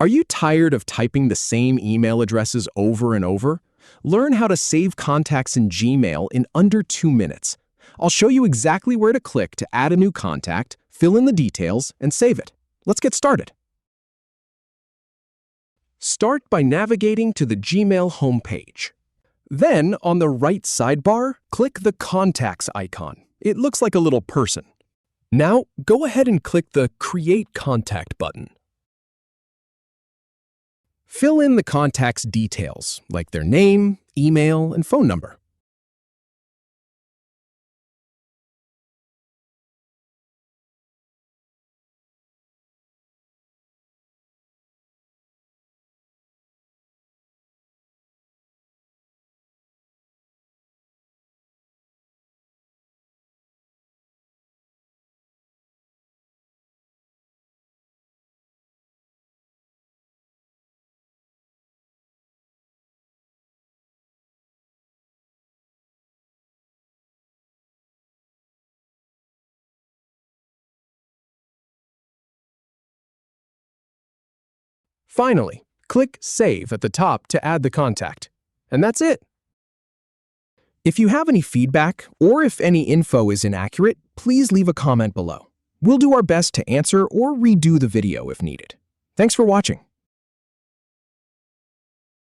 Are you tired of typing the same email addresses over and over? Learn how to save contacts in Gmail in under 2 minutes. I'll show you exactly where to click to add a new contact, fill in the details, and save it. Let's get started. Start by navigating to the Gmail homepage. Then, on the right sidebar, click the Contacts icon. It looks like a little person. Now, go ahead and click the Create Contact button. Fill in the contact's details, like their name, email, and phone number. Finally, click Save at the top to add the contact. And that's it. If you have any feedback, or if any info is inaccurate, please leave a comment below. We'll do our best to answer or redo the video if needed. Thanks for watching.